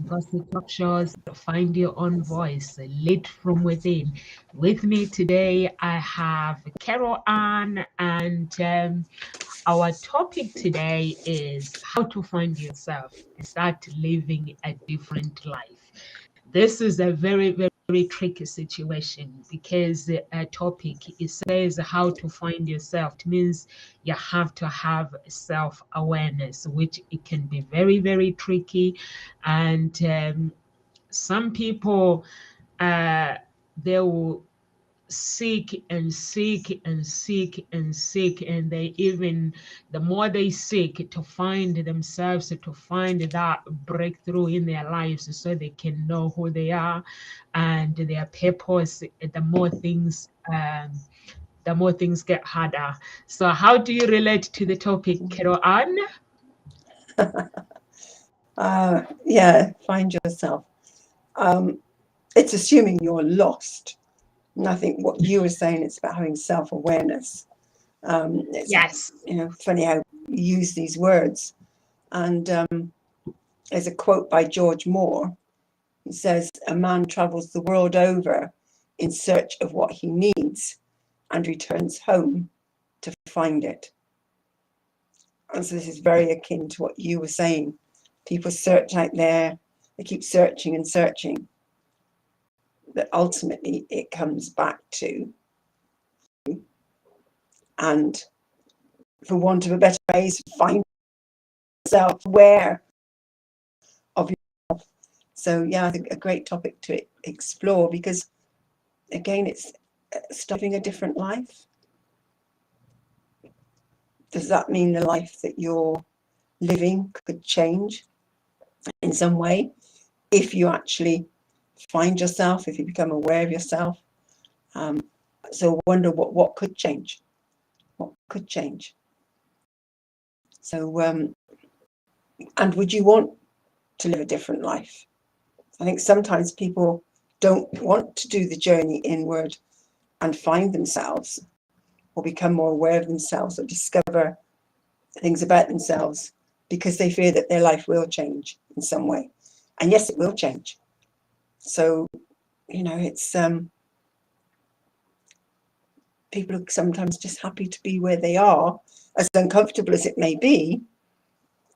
Gossip Talk Shows, Find Your Own Voice, Lit from Within. With me today, I have Carol Ann, and our topic today is how to find yourself and start living a different life. This is a very, very tricky situation because the topic it says how to find yourself. It means you have to have self-awareness, which it can be very, very tricky. And some people, they will seek and seek and seek and seek, and they even the more they seek to find themselves, to find that breakthrough in their lives so they can know who they are and their purpose, the more things get harder. So how do you relate to the topic, Carol Ann? Yeah, find yourself. It's assuming you're lost. And I think what you were saying, it's about having self-awareness. It's Yes. funny how you use these words. And there's a quote by George Moore. He says, "A man travels the world over in search of what he needs and returns home to find it." And so this is very akin to what you were saying. People search out there, they keep searching and searching. But ultimately it comes back to, and for want of a better phrase, find yourself aware of yourself. So yeah, I think a great topic to explore, because again, it's starting a different life. Does that mean the life that you're living could change in some way if you actually find yourself, if you become aware of yourself? So I wonder what could change. What could change? So, and would you want to live a different life? I think sometimes people don't want to do the journey inward and find themselves or become more aware of themselves or discover things about themselves because they fear that their life will change in some way. And yes, it will change. So, it's people are sometimes just happy to be where they are, as uncomfortable as it may be,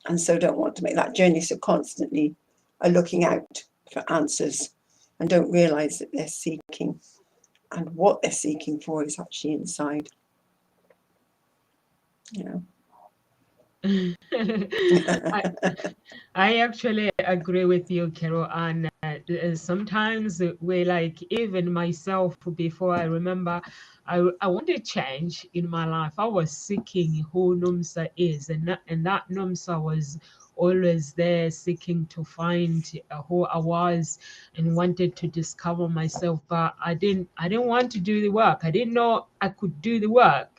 and so don't want to make that journey. So constantly are looking out for answers and don't realize that they're seeking, and what they're seeking for is actually inside. I actually agree with you, Carol. And sometimes we like, even myself, before I remember, I want to change in my life. I was seeking who Nomsa is, and that Nomsa was always there seeking to find who I was and wanted to discover myself. But I didn't want to do the work. I didn't know I could do the work.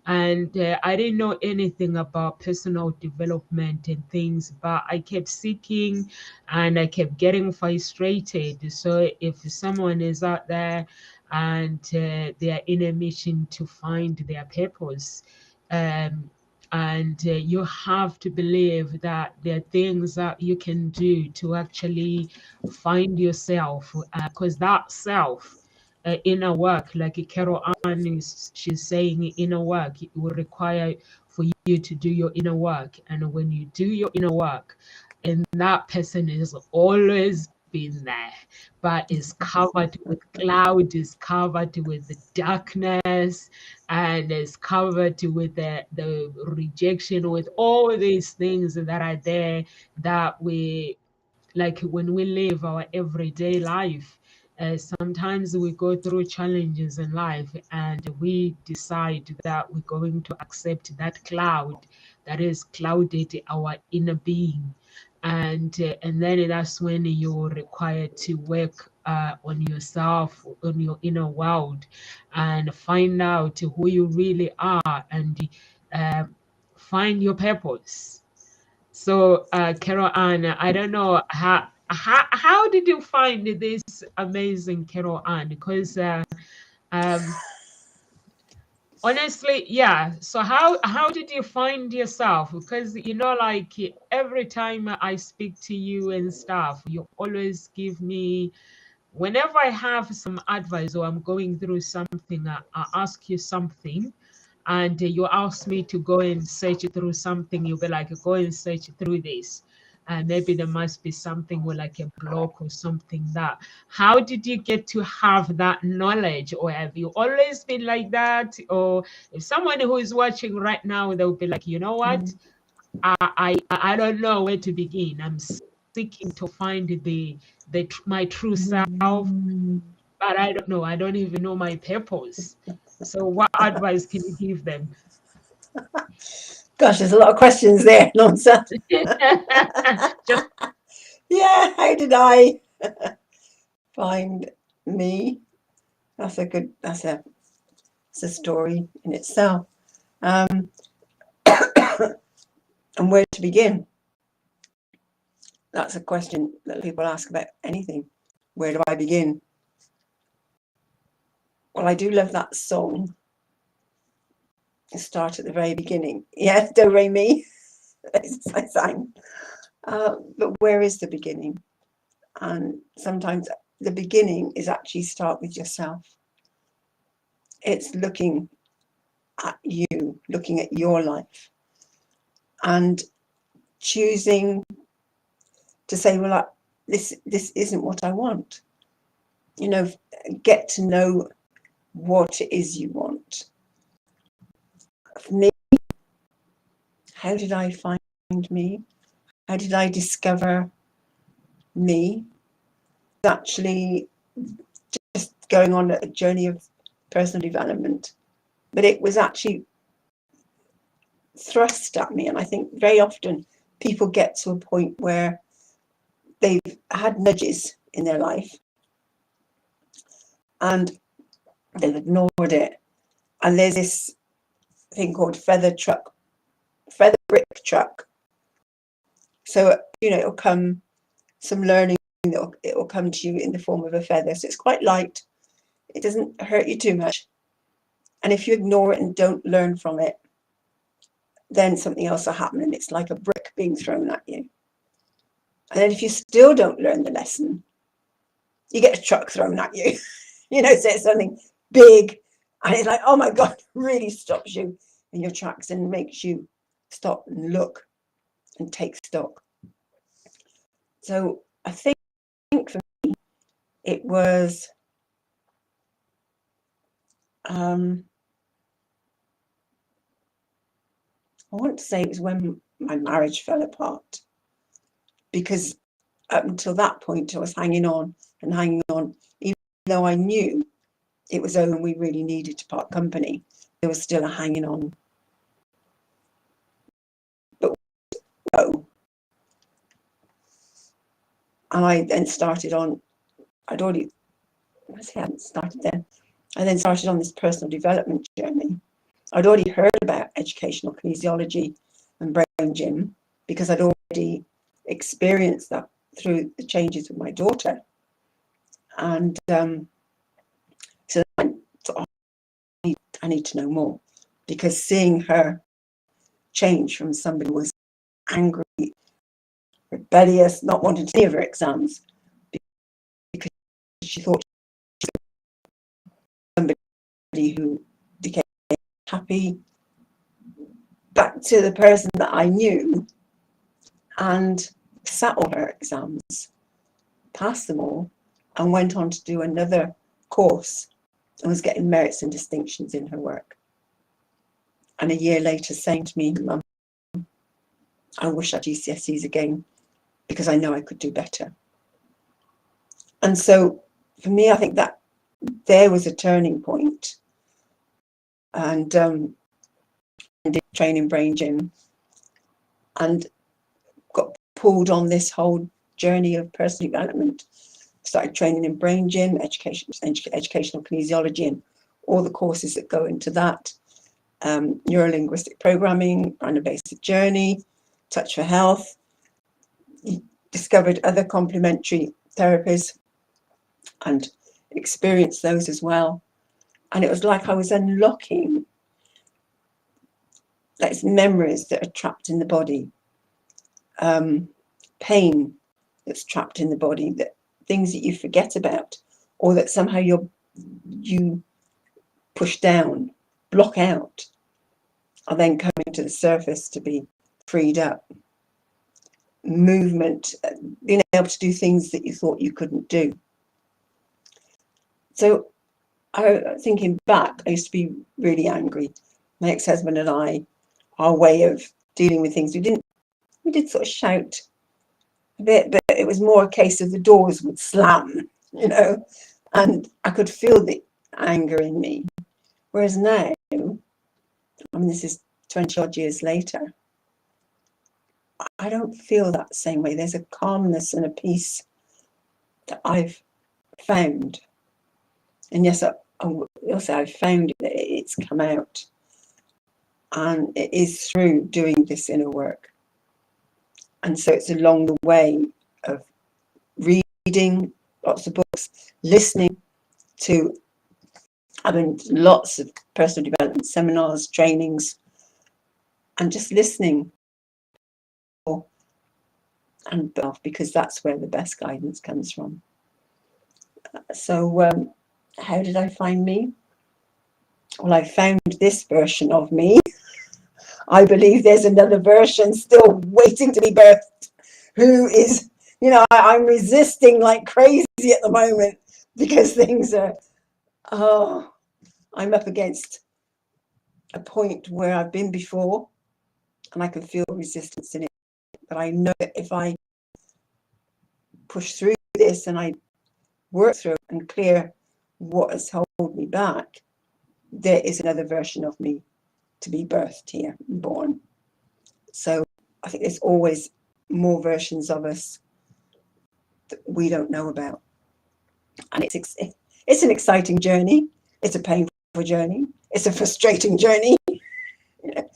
And I didn't know anything about personal development and things, but I kept seeking and I kept getting frustrated. So if someone is out there and they are in a mission to find their purpose, and you have to believe that there are things that you can do to actually find yourself, because that self, inner work, like Carol Ann she's saying, inner work, it will require for you to do your inner work. And when you do your inner work, and that person is always been there, but is covered with cloud, is covered with the darkness, and is covered with the rejection, with all these things that are there, that we, like when we live our everyday life, sometimes we go through challenges in life and we decide that we're going to accept that cloud that is clouded our inner being. And then that's when you're required to work on yourself, on your inner world, and find out who you really are, and uh, find your purpose. So, Carol Ann, I don't know how did you find this amazing Carol Ann? Because um, Honestly, yeah. So how did you find yourself? Because like every time I speak to you and stuff, you always give me, whenever I have some advice or I'm going through something, I ask you something, and you ask me to go and search through something. You'll be like, go and search through this. And maybe there must be something with like a block or something that. How did you get to have that knowledge? Or have you always been like that? Or if someone who is watching right now, they'll be like, you know what? Mm. I don't know where to begin. I'm seeking to find my true self, Mm. but I don't know. I don't even know my purpose. So what advice can you give them? Gosh, there's a lot of questions there, Nonsa. Just Yeah, how did I find me? That's a good. It's a story in itself. Um, and where to begin? That's a question that people ask about anything. Where do I begin? Well, I do love that song. Start at the very beginning. Yes, do re mi. I sang. But where is the beginning? And sometimes the beginning is actually start with yourself. It's looking at you, looking at your life, and choosing to say, well, this isn't what I want. Get to know what it is you want. For me, how did I find me? How did I discover me? Actually, just going on a journey of personal development, but it was actually thrust at me. And I think very often people get to a point where they've had nudges in their life and they've ignored it. And there's this thing called feather brick truck. So, it'll come some learning, it'll come to you in the form of a feather. So it's quite light. It doesn't hurt you too much. And if you ignore it and don't learn from it, then something else will happen and it's like a brick being thrown at you. And then if you still don't learn the lesson, you get a truck thrown at you. So it's something big and it's like, oh my God, really stops you in your tracks and makes you stop and look and take stock. So I think for me, it was I want to say it was when my marriage fell apart, because up until that point I was hanging on, even though I knew it was over and we really needed to part company. There was still a hanging on. But oh, and I then started on. I hadn't started then. I then started on this personal development journey. I'd already heard about educational kinesiology and brain gym because I'd already experienced that through the changes with my daughter. And so I thought, I need to know more, because seeing her change from somebody who was angry, rebellious, not wanting to see her exams because she thought she was somebody who became happy, back to the person that I knew and sat all her exams, passed them all, and went on to do another course and was getting merits and distinctions in her work. And a year later saying to me, Mum, I wish I had GCSEs again because I know I could do better. And so for me, I think that there was a turning point. And did training brain gym and got pulled on this whole journey of personal development. Started training in brain gym, educational kinesiology, and all the courses that go into that. Neuro-linguistic programming, ran a basic journey, touch for health. Discovered other complementary therapies and experienced those as well. And it was like I was unlocking That's memories that are trapped in the body, pain that's trapped in the body, that things that you forget about, or that somehow you push down, block out, are then coming to the surface to be freed up. Movement, being able to do things that you thought you couldn't do. So thinking back, I used to be really angry. My ex-husband and I, our way of dealing with things, we did sort of shout a bit, but it was more a case of the doors would slam, you know, and I could feel the anger in me. Whereas now, I mean, this is 20 odd years later, I don't feel that same way. There's a calmness and a peace that I've found. And yes, also I've found that it's come out. And it is through doing this inner work. And so it's along the way of reading lots of books, listening to, I mean, lots of personal development seminars, trainings, and just listening. And because that's where the best guidance comes from. So how did I find me? Well, I found this version of me. I believe there's another version still waiting to be birthed, who is, you know, I'm resisting like crazy at the moment because things are, I'm up against a point where I've been before and I can feel resistance in it. But I know that if I push through this and I work through and clear what has held me back, there is another version of me to be birthed here and born. So I think there's always more versions of us that we don't know about. And it's an exciting journey. It's a painful journey. It's a frustrating journey. You know?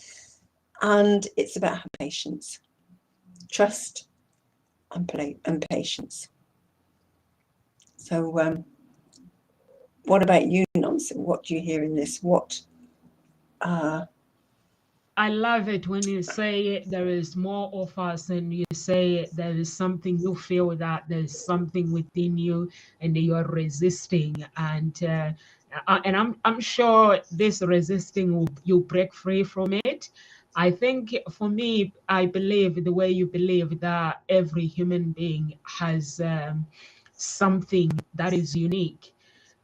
And it's about patience, trust, and patience. So what about you, Nancy? What do you hear in this? I love it when you say there is more of us and you say there is something, you feel that there's something within you and you're resisting. And I'm sure this resisting you'll break free from it. I think for me, I believe the way you believe that every human being has something that is unique.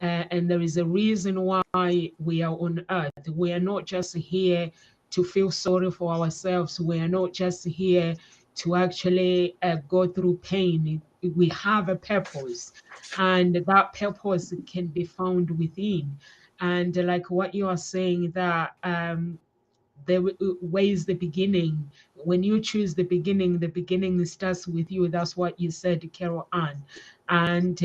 And there is a reason why we are on earth. We are not just here to feel sorry for ourselves. We are not just here to actually go through pain. We have a purpose, and that purpose can be found within. And like what you are saying, that where is the beginning? When you choose the beginning starts with you. That's what you said, Carol Ann. And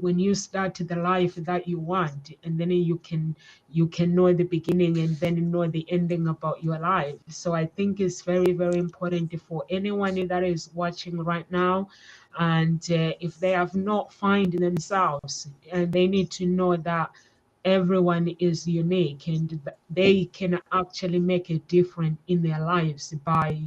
when you start the life that you want, and then you can know the beginning and then know the ending about your life. So I think it's very, very important for anyone that is watching right now, and if they have not found themselves, and they need to know that everyone is unique and they can actually make a difference in their lives by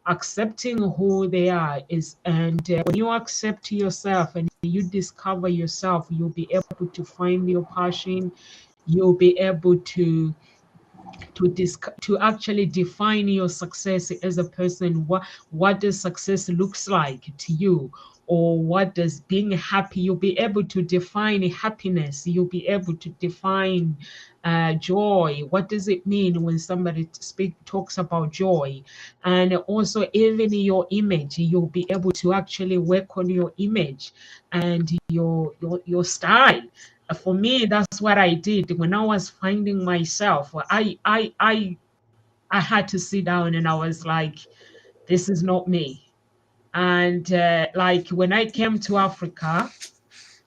accepting who they are. And when you accept yourself and you discover yourself, you'll be able to find your passion. You'll be able to actually define your success as a person. What does success looks like to you, or what does being happy? You'll be able to define happiness. You'll be able to define joy. What does it mean when somebody talks about joy? And also even your image, you'll be able to actually work on your image and your style. For me, that's what I did when I was finding myself. I had to sit down and I was like, this is not me. And like when I came to Africa,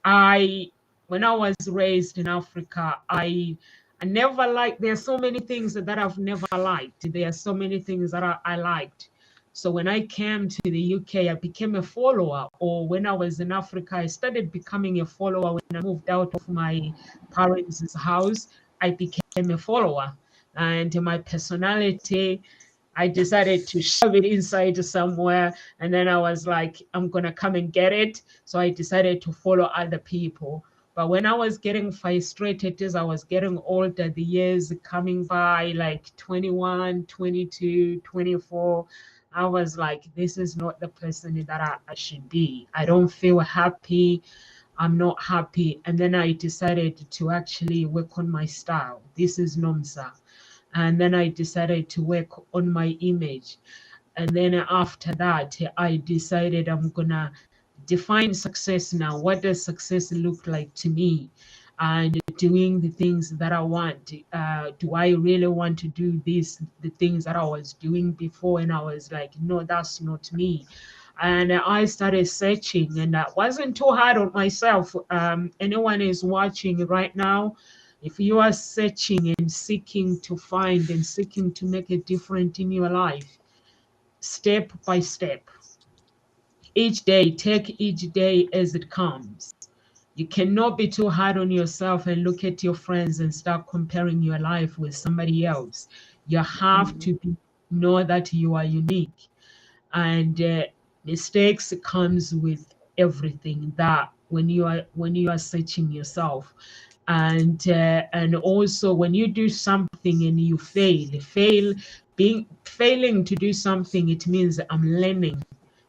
I when I was raised in Africa, I never liked. There are so many things that I've never liked. There are so many things that I liked. So when I came to the UK, I became a follower. Or when I was in Africa, I started becoming a follower. When I moved out of my parents' house, I became a follower. And my personality, I decided to shove it inside somewhere, and then I was like, I'm gonna come and get it. So I decided to follow other people. But when I was getting frustrated as I was getting older, the years coming by, like 21, 22, 24, I was like, this is not the person that I should be. I don't feel happy. I'm not happy. And then I decided to actually work on my style. This is Nomsa. And then I decided to work on my image. And then after that, I decided I'm gonna define success now. What does success look like to me? And doing the things that I want. Do I really want to do this, the things that I was doing before? And I was like, no, that's not me. And I started searching, and that wasn't too hard on myself. Anyone is watching right now, if you are searching and seeking to find and seeking to make a difference in your life, step by step, each day, take each day as it comes. You cannot be too hard on yourself and look at your friends and start comparing your life with somebody else. You have to know that you are unique, and mistakes comes with everything. That when you are searching yourself, and also when you do something and you fail, being failing to do something, it means I'm learning.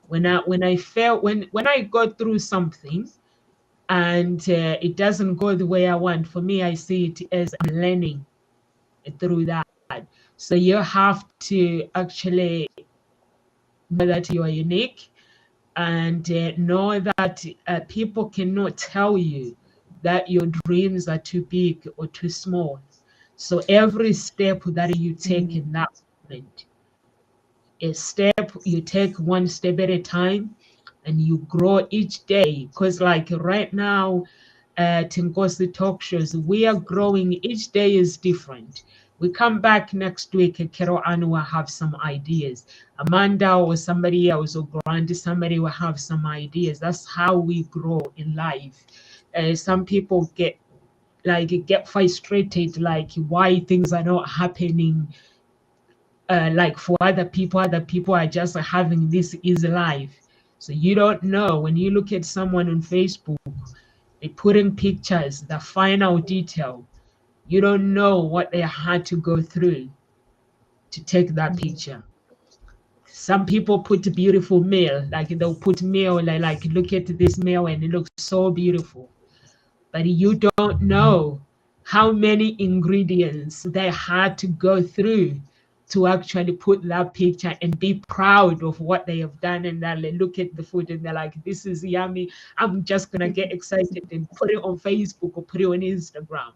When I go through something and it doesn't go the way I want, for me, I see it as I'm learning through that. So you have to actually know that you are unique, and know that people cannot tell you that your dreams are too big or too small. So every step that you take in that moment, a step you take one step at a time, and you grow each day. Because like right now at Tinkosi talk shows, we are growing. Each day is different. We come back next week, and Carol Ann will have some ideas. Amanda or somebody else or Grant, somebody will have some ideas. That's how we grow in life. Some people get frustrated, like why things are not happening. Like for other people are just having this easy life. So you don't know. When you look at someone on Facebook, they put in pictures, the final detail. You don't know what they had to go through to take that picture. Some people put a beautiful meal, like they'll put meal, like look at this meal and it looks so beautiful. But you don't know how many ingredients they had to go through to actually put that picture and be proud of what they have done. And then they look at the food and they're like, this is yummy. I'm just going to get excited and put it on Facebook or put it on Instagram.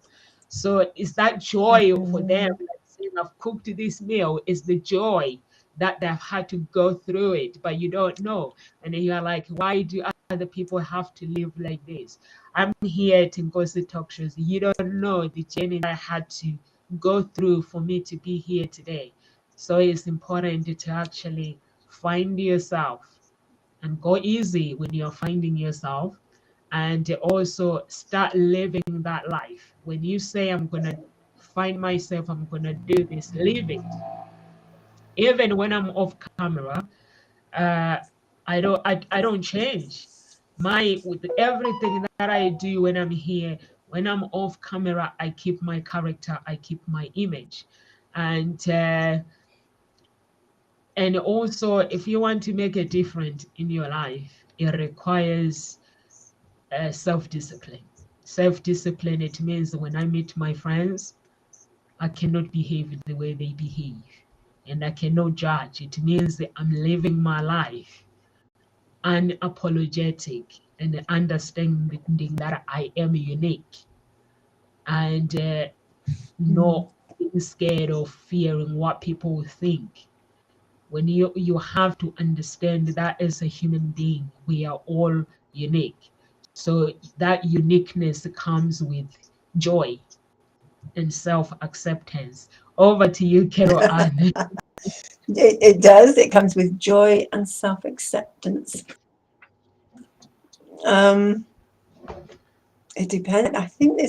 So it's that joy for them. Like saying, I've cooked this meal. It's the joy that they've had to go through it, but you don't know. And then you're like, why do other people have to live like this? I'm here to go to talk shows. You don't know the journey I had to go through for me to be here today. So it's important to actually find yourself and go easy when you're finding yourself, and also start living that life. When you say, I'm going to find myself, I'm going to do this, live it. Even when I'm off camera, uh, I don't change my with everything that I do when I'm here. When I'm off camera, I keep my character, I keep my image. And also, if you want to make a difference in your life, it requires self-discipline. Self-discipline, it means when I meet my friends, I cannot behave the way they behave, and I cannot judge. It means that I'm living my life unapologetic and understanding that I am unique, and not being scared of fearing what people will think. When you have to understand that as a human being, we are all unique. So that uniqueness comes with joy and self-acceptance. Over to you, Carol Ann. It does. It comes with joy and self-acceptance. It depends. I think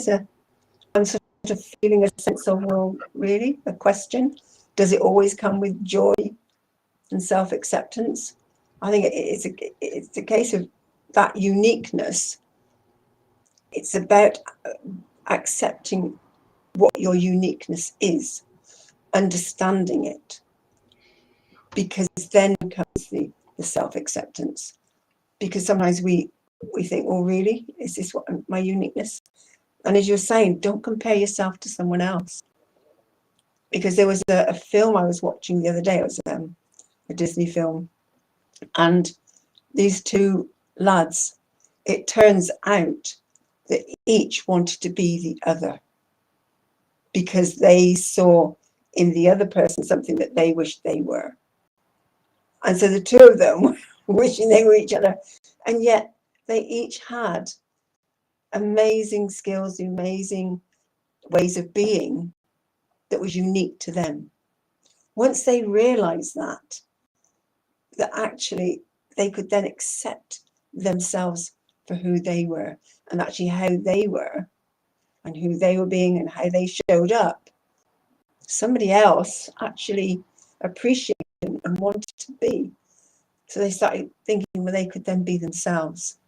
I'm sort of feeling a sense of, well, really, a question. Does it always come with joy and self-acceptance. I think it's a case of that uniqueness. It's about accepting what your uniqueness is, understanding it, because then comes the self-acceptance. Because sometimes we think, well, really, is this what my uniqueness? And as you're saying, don't compare yourself to someone else. Because there was a film I was watching the other day. It was a Disney film, and these two lads, it turns out that each wanted to be the other, because they saw in the other person something that they wished they were. And so the two of them were wishing they were each other. And yet they each had amazing skills, amazing ways of being that was unique to them. Once they realized that actually they could then accept themselves for who they were, and actually how they were and who they were being and how they showed up, somebody else actually appreciated and wanted to be. So they started thinking, well, they could then be themselves.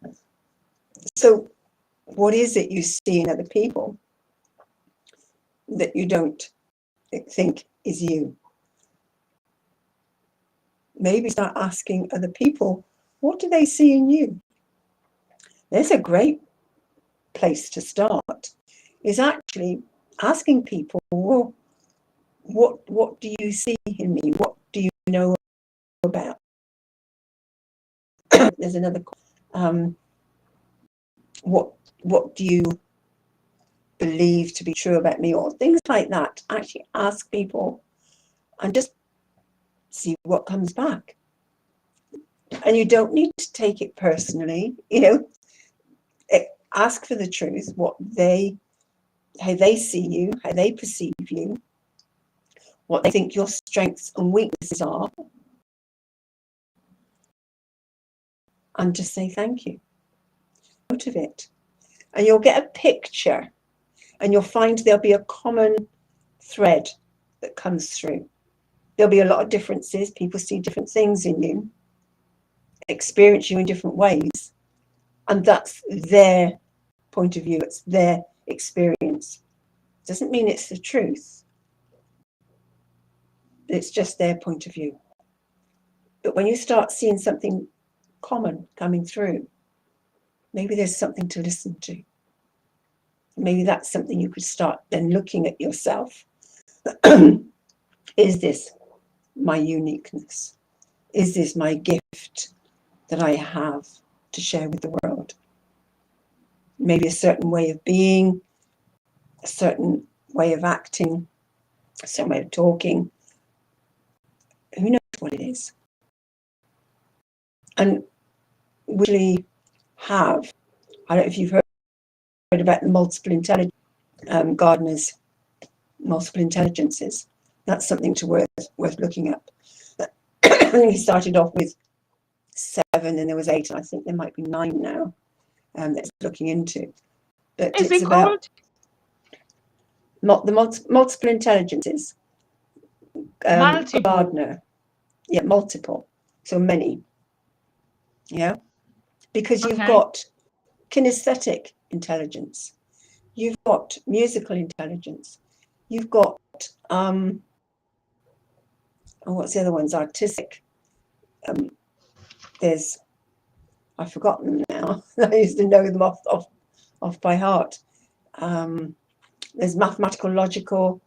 So what is it you see in other people that you don't think is you? Maybe start asking other people, what do they see in you? There's a great place to start, is actually asking people, well, what do you see in me? What do you know about? There's another, what do you believe to be true about me, or things like that. Actually ask people and just see what comes back. And you don't need to take it personally, ask for the truth, how they see you, how they perceive you, what they think your strengths and weaknesses are, and just say thank you out of it. And you'll get a picture, and you'll find there'll be a common thread that comes through. There'll be a lot of differences. People see different things in you, experience you in different ways, and that's their point of view. It's their experience. Doesn't mean it's the truth. It's just their point of view. But when you start seeing something common coming through, maybe there's something to listen to. Maybe that's something you could start then looking at yourself. Is this my uniqueness? Is this my gift that I have to share with the world? Maybe a certain way of being, a certain way of acting, a certain way of talking. Who knows what it is? And we really have, I don't know if you've heard about the multiple intelligence, Gardner's multiple intelligences. That's something worth looking at. He started off with 7, and there was 8, and I think there might be 9 now that's looking into. But Is it's it about called? the multiple intelligences. Multiple. Gardner. Yeah, multiple. So many. Yeah. Because you've got kinesthetic intelligence. You've got musical intelligence. You've got, what's the other ones? Artistic. I've forgotten them now. I used to know them off by heart. There's mathematical, logical.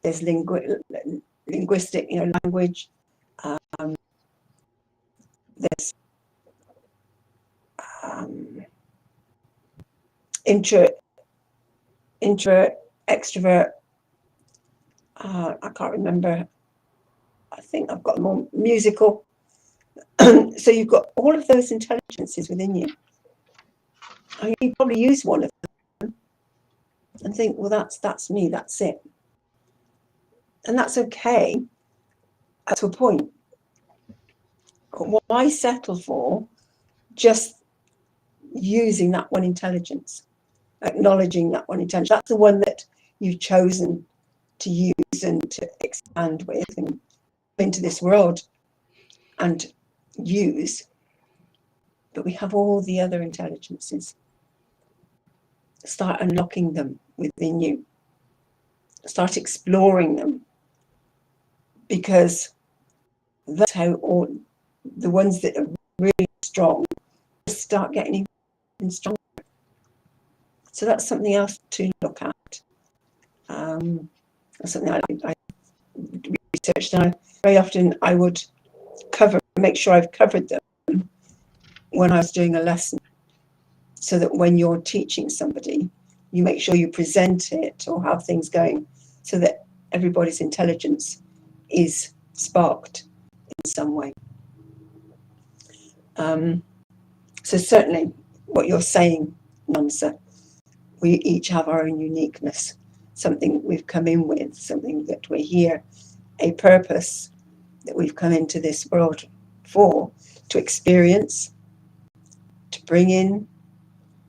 There's linguistic, language. There's intro, extrovert. I can't remember. I think I've got more musical. So you've got all of those intelligences within you. And you probably use one of them and think, well, that's me, that's it. And that's okay to a point. Why settle for just using that one intelligence, acknowledging that one intelligence? That's the one that you've chosen to use and to expand with and into this world. and use, but we have all the other intelligences. Start unlocking them within you. Start exploring them, because that's how all the ones that are really strong start getting even stronger. So that's something else to look at. That's something I researched. And very often I would make sure I've covered them when I was doing a lesson, so that when you're teaching somebody, you make sure you present it or have things going so that everybody's intelligence is sparked in some way. So certainly what you're saying, Namsa, we each have our own uniqueness, something we've come in with, something that we're here, a purpose that we've come into this world for, to experience, to bring in,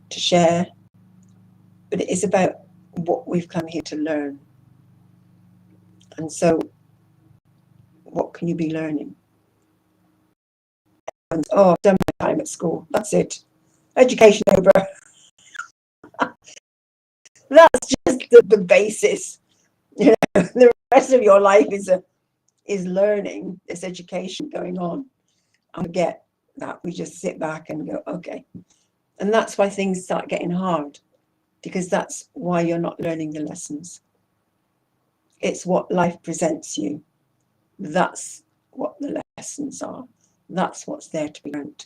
to share. But it is about what we've come here to learn. And so what can you be learning? And, oh, I've done my time at school. That's it. Education over. That's just the basis. You know, the rest of your life is learning, this education going on. And we get that. We just sit back and go, okay. And that's why things start getting hard, because that's why you're not learning the lessons. It's what life presents you. That's what the lessons are. That's what's there to be learned.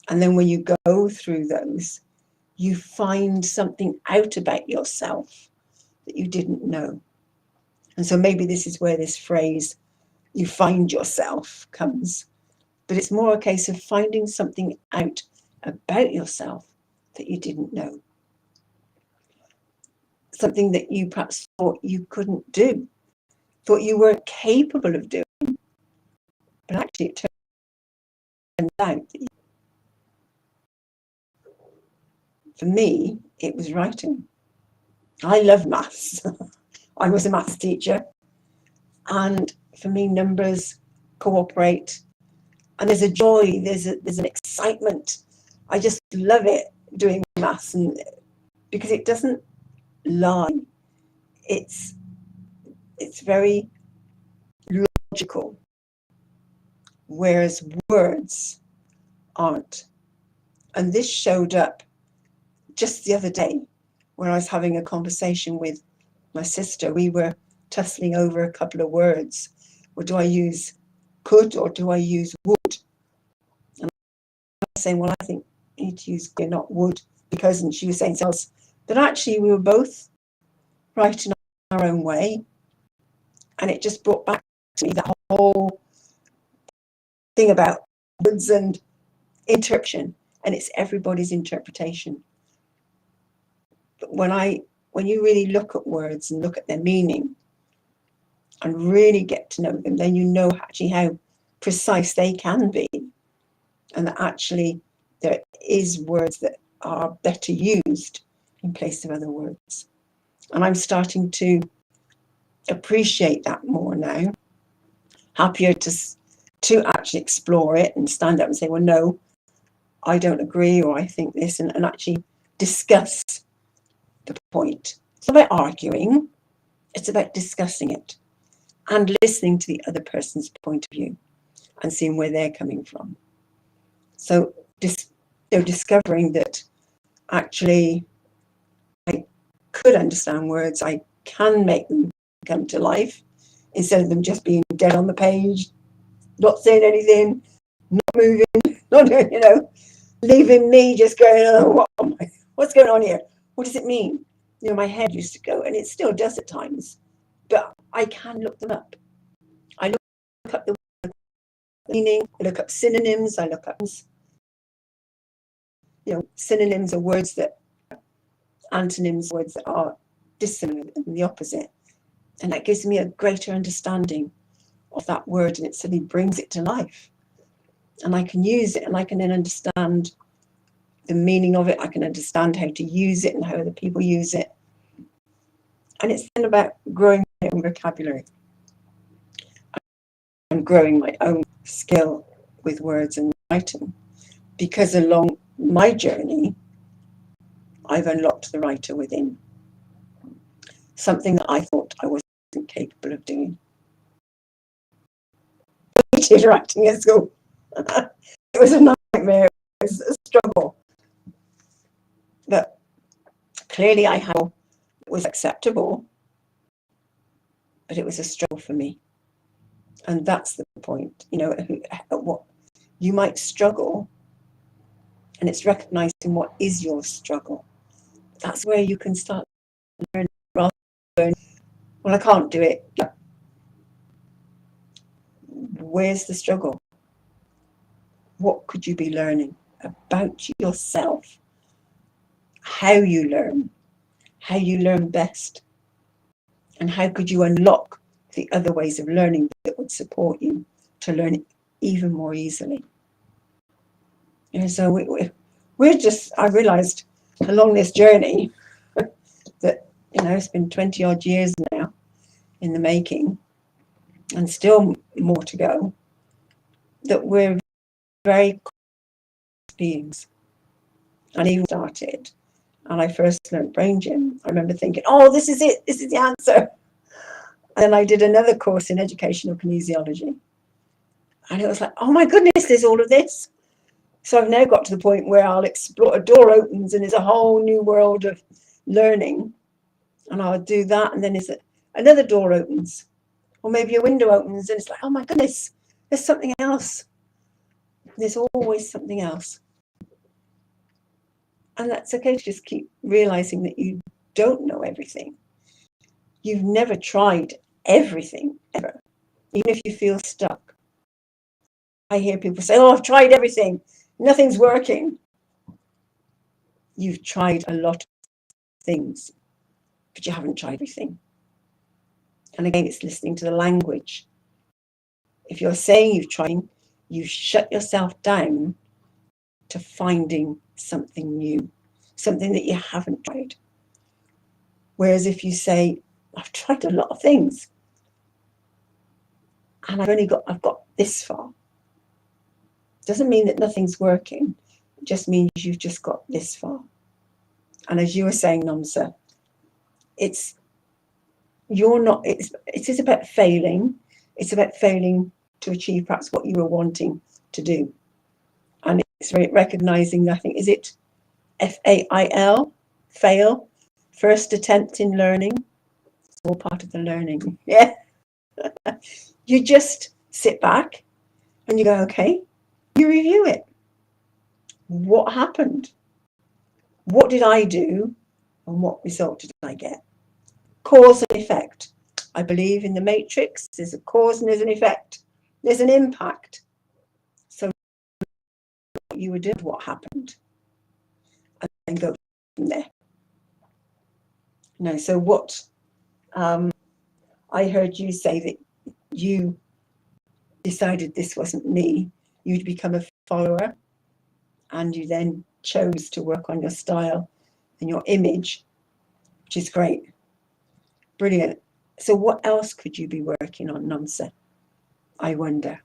And then when you go through those, you find something out about yourself that you didn't know. And so maybe this is where this phrase, you find yourself, comes. But it's more a case of finding something out about yourself that you didn't know. Something that you perhaps thought you couldn't do, thought you weren't capable of doing. But actually it turned out that for me, it was writing. I love maths. I was a maths teacher. And for me, numbers cooperate. And there's a joy, there's an excitement. I just love it doing maths, and because it doesn't lie. It's very logical, whereas words aren't. And this showed up just the other day when I was having a conversation with my sister. We were tussling over a couple of words. Well, do I use could or do I use would? And I was saying, well, I think you need to use could, not would, because, and she was saying something else. But actually, we were both right in our own way. And it just brought back to me that whole thing about words and interpretation. And it's everybody's interpretation. But when you really look at words and look at their meaning and really get to know them, then you know actually how precise they can be. And that actually there is words that are better used in place of other words. And I'm starting to appreciate that more now. Happier to actually explore it and stand up and say, well, no, I don't agree, or I think this, and actually discuss the point. It's not about arguing, it's about discussing it and listening to the other person's point of view and seeing where they're coming from. So they're discovering that actually I could understand words, I can make them come to life instead of them just being dead on the page, not saying anything, not moving, not doing, leaving me just going, oh, what's going on here? What does it mean? My head used to go, and it still does at times, but I can look them up. I look up the meaning, I look up synonyms, I look up, synonyms are words that, antonyms, words that are dissimilar and the opposite. And that gives me a greater understanding of that word, and it suddenly brings it to life. And I can use it, and I can then understand the meaning of it. I can understand how to use it and how other people use it. And it's then about growing my own vocabulary and growing my own skill with words and writing, because along my journey, I've unlocked the writer within, something that I thought I wasn't capable of doing. I hated writing at school. It was a nightmare. It was a struggle. But clearly I had it was acceptable, but it was a struggle for me. And that's the point. You know, what you might struggle, and it's recognizing what is your struggle. That's where you can start learning rather than, well, I can't do it. Where's the struggle? What could you be learning about yourself? How you learn best, and how could you unlock the other ways of learning that would support you to learn even more easily. And so we're just, I realized along this journey that, you know, it's been 20 odd years now in the making, and still more to go, that we're very beings. And even started, and I first learned brain gym, I remember thinking, oh, this is it, this is the answer. And then I did another course in educational kinesiology, and it was like, oh my goodness, there's all of this. So I've now got to the point where I'll explore, a door opens and there's a whole new world of learning, and I'll do that, and then another door opens, or maybe a window opens, and it's like, oh my goodness, there's something else. There's always something else. And that's okay to just keep realizing that you don't know everything. You've never tried everything, ever, even if you feel stuck. I hear people say, oh, I've tried everything, nothing's working. You've tried a lot of things, but you haven't tried everything. And again, it's listening to the language. If you're saying you've tried, you shut yourself down to finding something new, something that you haven't tried. Whereas if you say, I've tried a lot of things, and I've got this far. Doesn't mean that nothing's working. It just means you've just got this far. And as you were saying, Namsa, it is about failing. It's about failing to achieve perhaps what you were wanting to do. And it's recognizing, I think, is it FAIL, fail, first attempt in learning? It's all part of the learning. Yeah. You just sit back and you go, okay, you review it. What happened? What did I do? And what result did I get? Cause and effect. I believe in the matrix. There's a cause and there's an effect. There's an impact. So what you were doing, what happened? And then go from there. No, so what I heard you say that you decided this wasn't me. You'd become a follower, and you then chose to work on your style and your image, which is great. Brilliant. So what else could you be working on, Namsa? I wonder.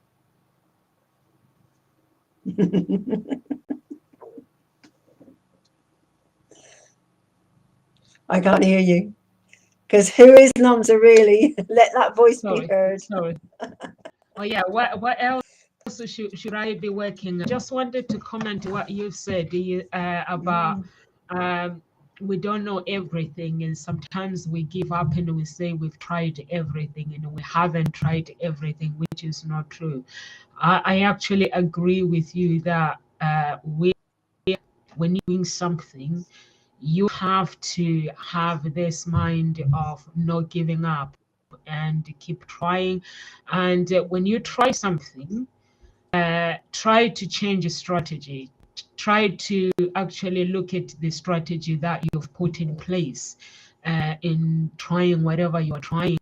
I can't hear you. Because who is Namsa really? Let that voice be heard. Sorry. Oh yeah, what else should I be working on? Just wanted to comment what you said about we don't know everything, and sometimes we give up and we say we've tried everything and we haven't tried everything, which is not true. I actually agree with you that when you're doing something, you have to have this mind of not giving up and keep trying. And when you try something, try to change a strategy. Try to actually look at the strategy that you've put in place in trying whatever you are trying.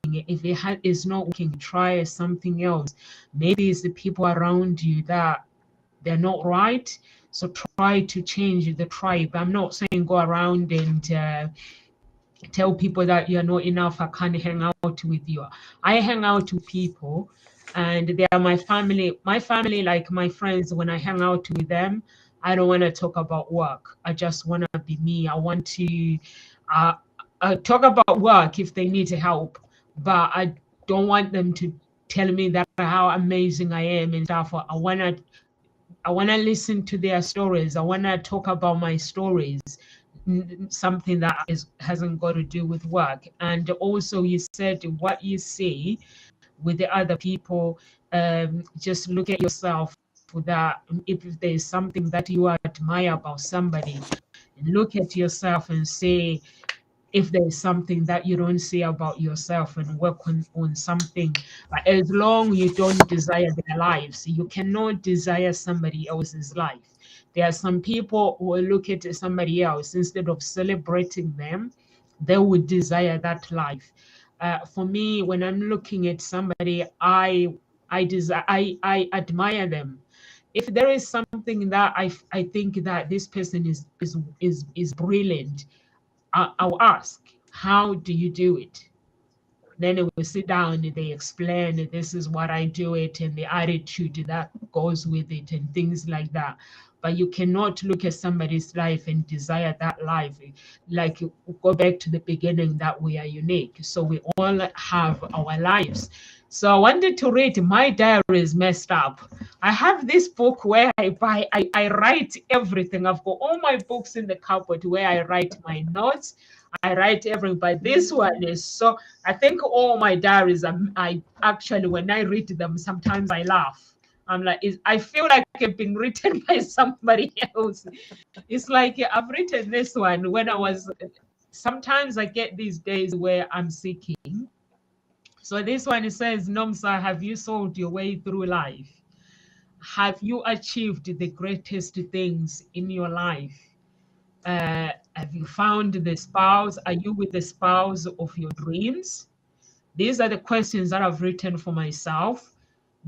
If it is not working, try something else. Maybe it's the people around you that they're not right. So try to change the tribe. I'm not saying go around and tell people that you're not enough, I can't hang out with you. I hang out with people and they are my family. My family, like my friends, when I hang out with them, I don't want to talk about work. I just want to be me. I want to uh, talk about work if they need help, but I don't want them to tell me that how amazing I am and stuff. I want to listen to their stories. I want to talk about my stories, something that hasn't got to do with work. And also, you said what you see with the other people, just look at yourself. That if there's something that you admire about somebody, look at yourself and say, if there's something that you don't see about yourself, and work on something. But as long you don't desire their lives, you cannot desire somebody else's life. There are some people who will look at somebody else, instead of celebrating them, they would desire that life. For me, when I'm looking at somebody, I admire them. If there is something that I think that this person is brilliant, I'll ask, how do you do it? Then it will sit down and they explain, this is what I do it, and the attitude that goes with it, and things like that. But you cannot look at somebody's life and desire that life. Like, go back to the beginning, that we are unique. So we all have our lives. So I wanted to read, my diary is messed up. I have this book where I write everything. I've got all my books in the cupboard where I write my notes. I write everything, but this one is so. I think all my diaries, I actually, when I read them, sometimes I laugh. I'm like, I feel like it's been written by somebody else. It's like, yeah, I've written this one when I was. Sometimes I get these days where I'm seeking. So this one, it says, Nomsa, have you solved your way through life? Have you achieved the greatest things in your life? Have you found the spouse? Are you with the spouse of your dreams? These are the questions that I've written for myself.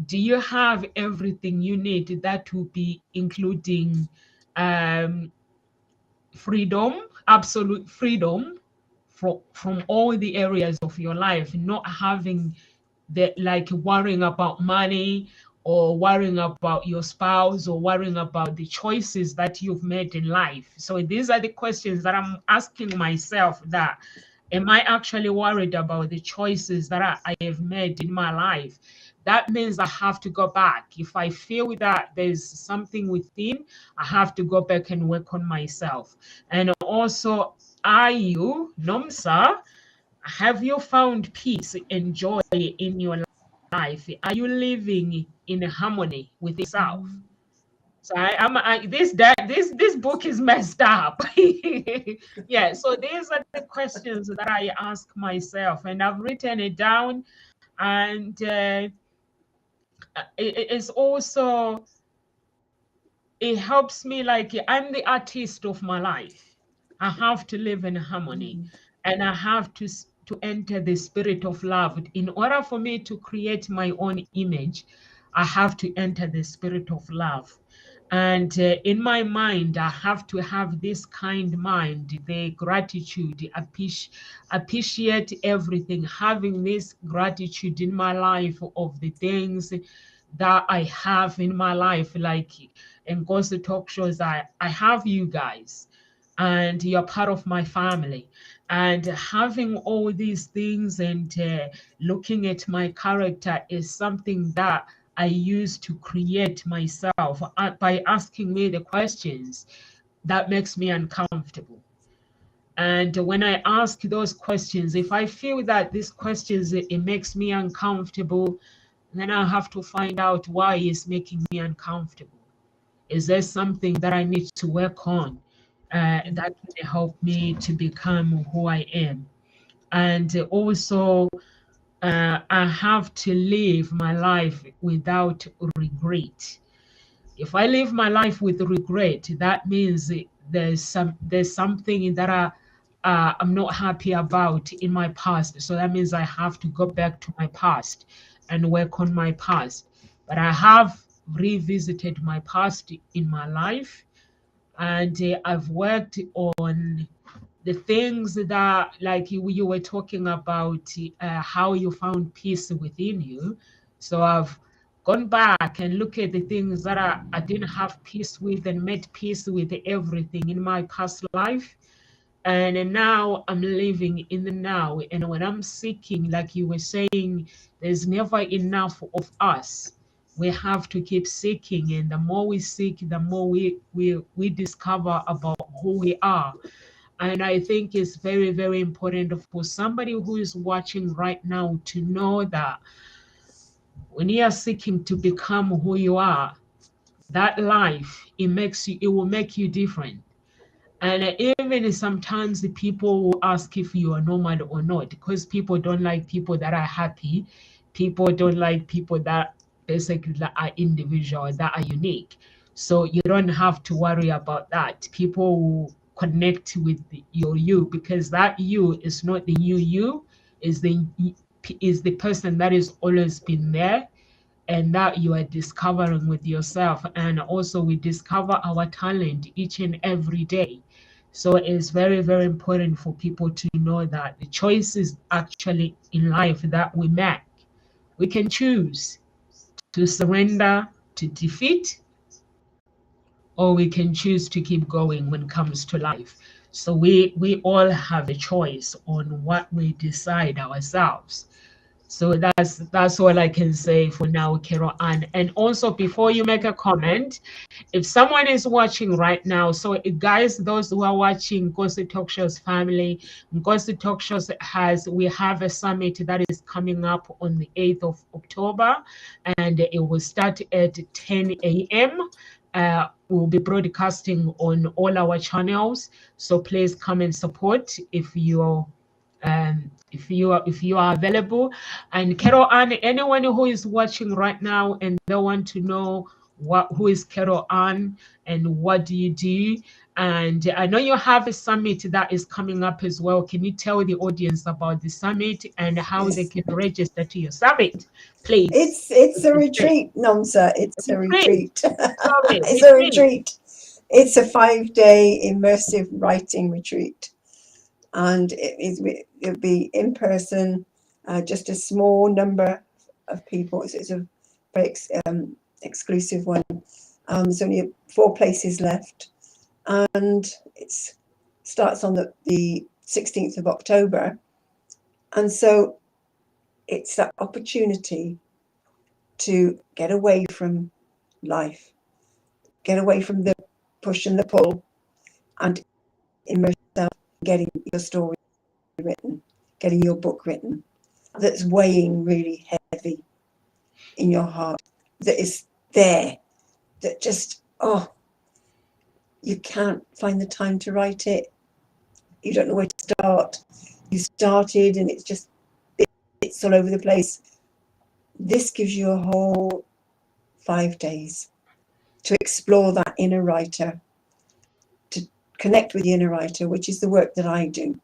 Do you have everything you need? That will be including um, freedom, absolute freedom from all the areas of your life, not having the, like, worrying about money, or worrying about your spouse, or worrying about the choices that you've made in life. So these are the questions that I'm asking myself, that am I actually worried about the choices that I have made in my life? That means I have to go back. If I feel that there's something within, I have to go back and work on myself. And also, are you, Nomsa, have you found peace and joy in your life? Are you living in harmony with yourself? So this book is messed up. Yeah, so these are the questions that I ask myself, and I've written it down. And it's also, it helps me, like, I'm the artist of my life. I have to live in harmony, and I have to enter the spirit of love. In order for me to create my own image, I have to enter the spirit of love. And in my mind, I have to have this kind mind, the gratitude, appreciate everything, having this gratitude in my life of the things that I have in my life. Like, and goes to talk shows, I have you guys, and you're part of my family. And having all these things, and looking at my character, is something that I use to create myself, by asking me the questions that makes me uncomfortable. And when I ask those questions, if I feel that these questions, it makes me uncomfortable, then I have to find out why it's making me uncomfortable. Is there something that I need to work on, that can help me to become who I am? And also, I have to live my life without regret. If I live my life with regret, that means there's something that I'm not happy about in my past. So that means I have to go back to my past and work on my past. But I have revisited my past in my life, and I've worked on the things that, like you were talking about, how you found peace within you. So I've gone back and look at the things that I didn't have peace with and made peace with everything in my past life. And now I'm living in the now. And when I'm seeking, like you were saying, there's never enough of us. We have to keep seeking, and the more we seek, the more we discover about who we are. And I think it's very, very important for somebody who is watching right now to know that when you are seeking to become who you are, that life, it will make you different. And even sometimes the people will ask if you are normal or not, because people don't like people that are happy. People don't like people that basically that are individual, that are unique. So you don't have to worry about that. People will connect with your you, because that you is not the new you, is the person that has always been there, and that you are discovering with yourself. And also we discover our talent each and every day. So it's very, very important for people to know that the choices actually in life that we make, we can choose to surrender to defeat, or we can choose to keep going when it comes to life. So we all have a choice on what we decide ourselves. So that's all I can say for now, Carol Ann. And also, before you make a comment, if someone is watching right now, so guys, those who are watching Gossip Talk Show's family, Gossip Talk Shows we have a summit that is coming up on the 8th of October, and it will start at 10 a.m. We'll be broadcasting on all our channels, so please come and support if you are available. And Carol Ann, anyone who is watching right now and they want to know who is Carol Ann and what do you do, and I know you have a summit that is coming up as well. Can you tell the audience about the summit and how they Yes. can register to your summit, please? It's a retreat, Nomsa. It's a Retreat, retreat. sorry, It's a retreat. retreat. It's a 5-day immersive writing retreat, and it'll be in person, just a small number of people. It's a very exclusive one. There's only 4 places left, and it starts on the 16th of October. And so it's that opportunity to get away from life, get away from the push and the pull, and immerse yourself in getting your story written, getting your book written. That's weighing really heavy in your heart, that is there, that just, oh, you can't find the time to write it. You don't know where to start. You started and it's just bits all over the place. This gives you a whole 5 days to explore that inner writer, to connect with the inner writer, which is the work that I do.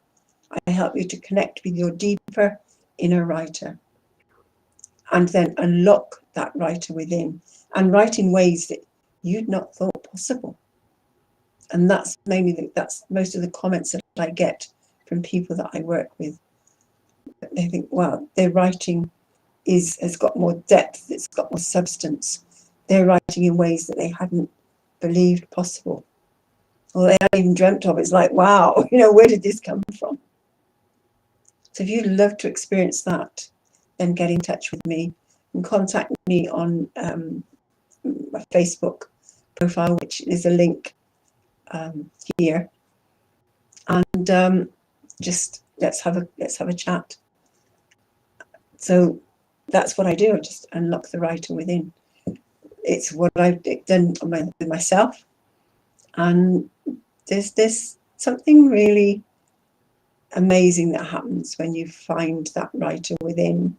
I help you to connect with your deeper inner writer and then unlock that writer within and write in ways that you'd not thought possible. And that's most of the comments that I get from people that I work with. They think, wow, their writing has got more depth, it's got more substance. They're writing in ways that they hadn't believed possible, or they hadn't even dreamt of. It's like, wow, where did this come from? So if you'd love to experience that, then get in touch with me and contact me on my Facebook profile, which is a link here, and just let's have a chat. So that's what I do. I just unlock the writer within. It's what I've done with myself, and there's something really amazing that happens when you find that writer within.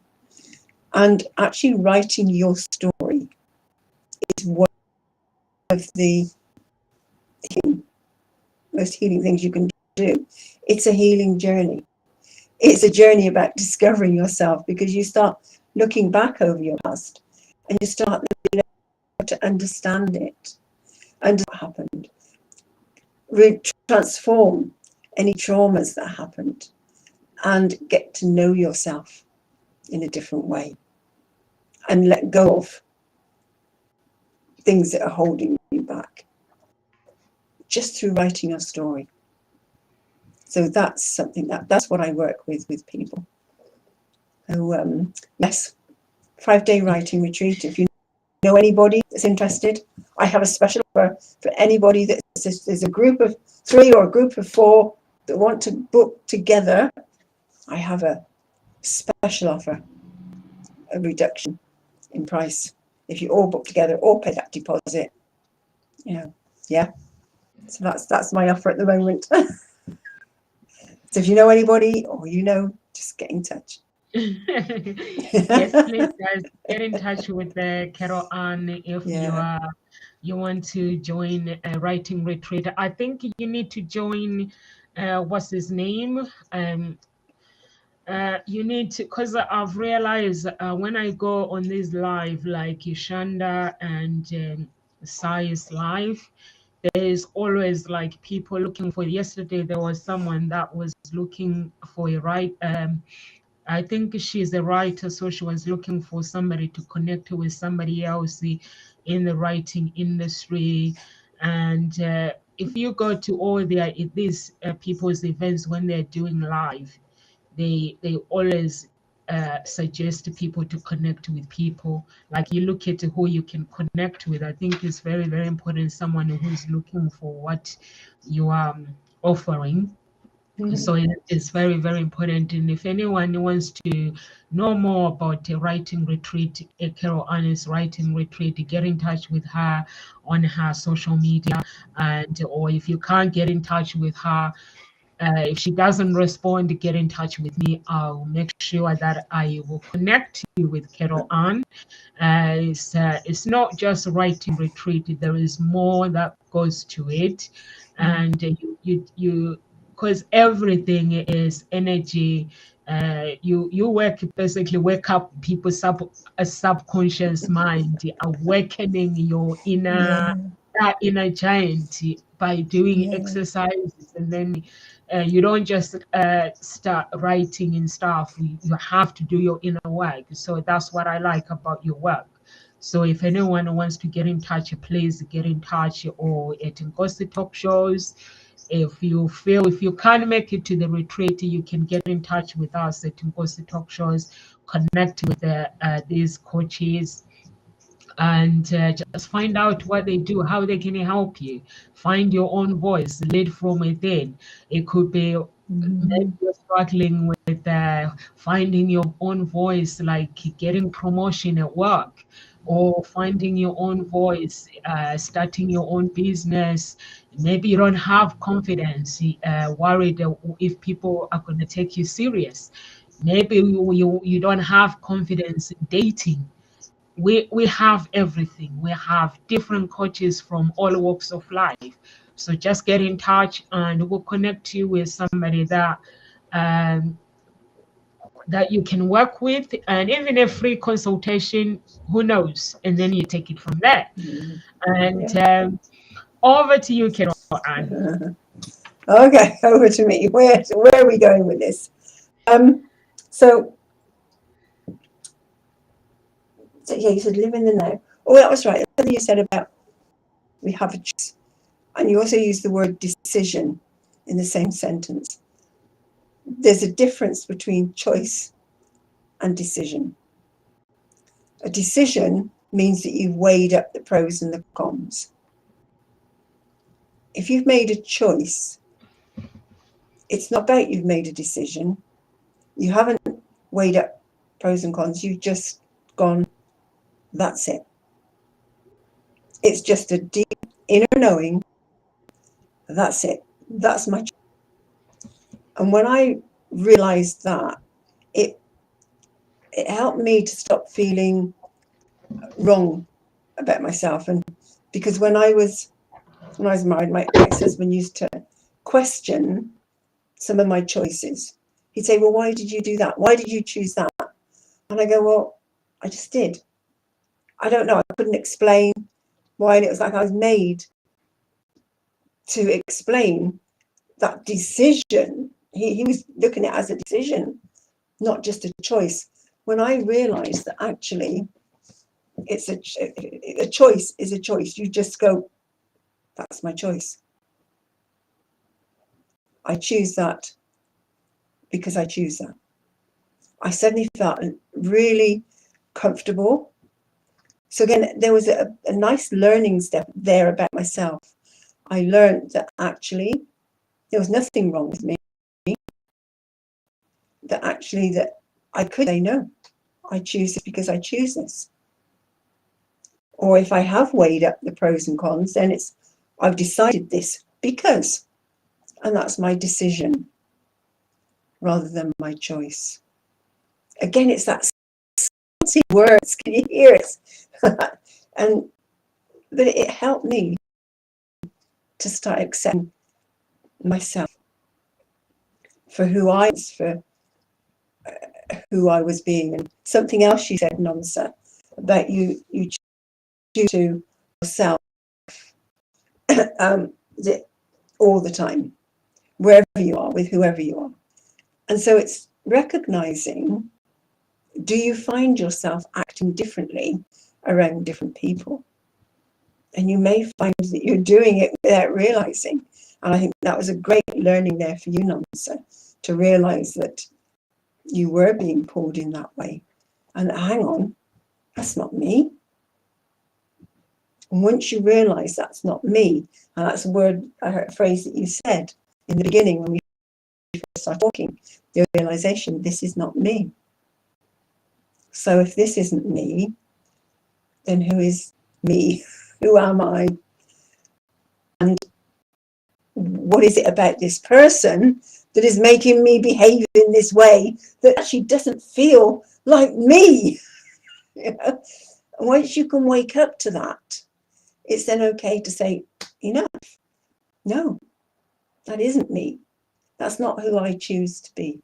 And actually writing your story is one of the most healing things you can do. It's a healing journey. It's a journey about discovering yourself, because you start looking back over your past and you start to understand it and what happened. Transform any traumas that happened and get to know yourself in a different way. and let go of things that are holding you back just through writing your story. So that's something that's what I work with people. So yes, 5-day writing retreat. If you know anybody that's interested, I have a special offer for anybody that there's a group of 3 or a group of 4 that want to book together. I have a special offer, a reduction in price if you all book together or pay that deposit. Yeah. So that's my offer at the moment. So if you know anybody or just get in touch. Yes, please, guys, get in touch with Carol Ann if Yeah. you want to join a writing retreat. I think you need to join. What's his name? You need to, because I've realized when I go on this live, like Shanda and Sai's live, there's always like people looking for. Yesterday, there was someone that was looking for a I think she's a writer, so she was looking for somebody to connect with somebody else in the writing industry. And if you go to all these people's events when they're doing live, they always suggest people to connect with people. Like you look at who you can connect with. I think it's very, very important. Someone who's looking for what you are offering. So it's very, very important. And if anyone wants to know more about a writing retreat, Carol Anna's writing retreat, get in touch with her on her social media. And or if you can't get in touch with her, if she doesn't respond, get in touch with me. I'll make sure that I will connect you with Carol Ann. It's not just writing retreat. There is more that goes to it, and you because everything is energy. You work basically wake up people's a subconscious mind, awakening your Yeah. inner giant by doing Yeah. exercises, and then you don't just start writing and stuff. You have to do your inner work. So that's what I like about your work. So if anyone wants to get in touch, please get in touch or at Ngozi Talk Shows. If you can't make it to the retreat, you can get in touch with us at Ngozi Talk Shows, connect with these coaches, and just find out what they do, how they can help you. Find your own voice, lead from within. It could be maybe you're struggling with finding your own voice, like getting promotion at work, or finding your own voice, starting your own business. Maybe you don't have confidence, worried if people are going to take you serious. Maybe you don't have confidence in dating. We have everything. We have different coaches from all walks of life. So just get in touch and we'll connect you with somebody um, that you can work with, and even a free consultation, who knows, and then you take it from there. And Yeah. over to you, Carol Ann. Okay, over to me. Where are we going with this? So yeah, you said live in the now. Oh, that was right. Something you said about we have a choice, and you also used the word decision in the same sentence. There's a difference between choice and decision. A decision means that you've weighed up the pros and the cons. If you've made a choice, it's not about you've made a decision. You haven't weighed up pros and cons. You've just gone, that's it. It's just a deep inner knowing, that's it. That's my choice. And when I realized that, it helped me to stop feeling wrong about myself. And because when I was married, my ex-husband used to question some of my choices. He'd say, well, why did you do that? Why did you choose that? And I go, well, I just did. I don't know. I couldn't explain why. And it was like I was made to explain that decision. He was looking at it as a decision, not just a choice. When I realized that actually It's a choice is a choice. You just go, that's my choice. I choose that because I choose that. I suddenly felt really comfortable. So again, there was a nice learning step there about myself. I learned that actually there was nothing wrong with me, that actually that I could say no, I choose this because I choose this. Or if I have weighed up the pros and cons, then it's I've decided this because, and that's my decision rather than my choice. Again, it's that words, can you hear it? And but it helped me to start accepting myself for who I was, for who I was being. And something else she said, Nonsa, about you choose to yourself all the time, wherever you are, with whoever you are. And so it's recognizing, do you find yourself acting differently around different people? And you may find that you're doing it without realizing. And I think that was a great learning there for you, Nonsa, to realize that you were being pulled in that way. And hang on, that's not me. And once you realize that's not me, and that's a word, a phrase that you said in the beginning when we first started talking, the realization, this is not me. So if this isn't me, then who is me? Who am I? And what is it about this person that is making me behave in this way that actually doesn't feel like me? You know? And once you can wake up to that, it's then okay to say, enough. No, that isn't me. That's not who I choose to be.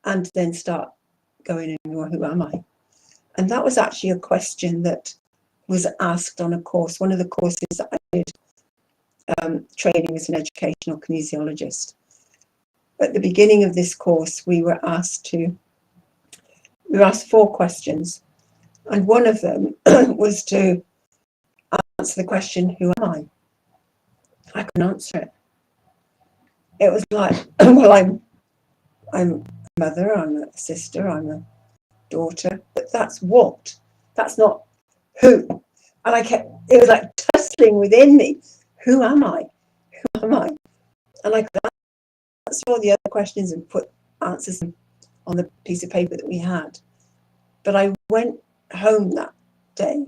And then start going in, well, who am I? And that was actually a question that was asked on a course, one of the courses that I did, training as an educational kinesiologist. At the beginning of this course, we were asked 4 questions. And one of them was to answer the question, who am I? I couldn't answer it. It was like, well, I'm a mother, I'm a sister, I'm a daughter, but that's what? That's not who. And it was like tussling within me. Who am I? Who am I? And I could answer all the other questions and put answers on the piece of paper that we had. But I went home that day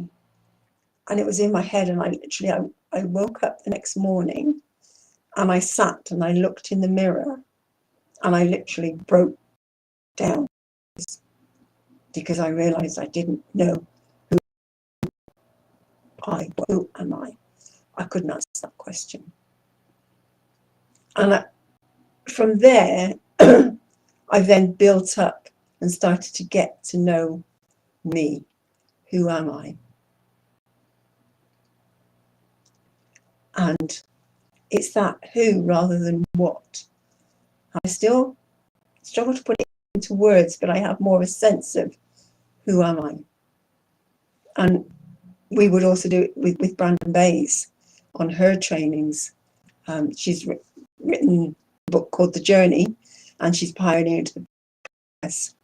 and it was in my head, and I woke up the next morning and I sat and I looked in the mirror and I literally broke down because I realized I didn't know who am I? I couldn't answer that question. And from there, I then built up and started to get to know me. Who am I? And it's that who rather than what. I still struggle to put it into words, but I have more of a sense of who am I. And we would also do it with Brandon Bays on her trainings. She's written a book called The Journey, and she's pioneered the process.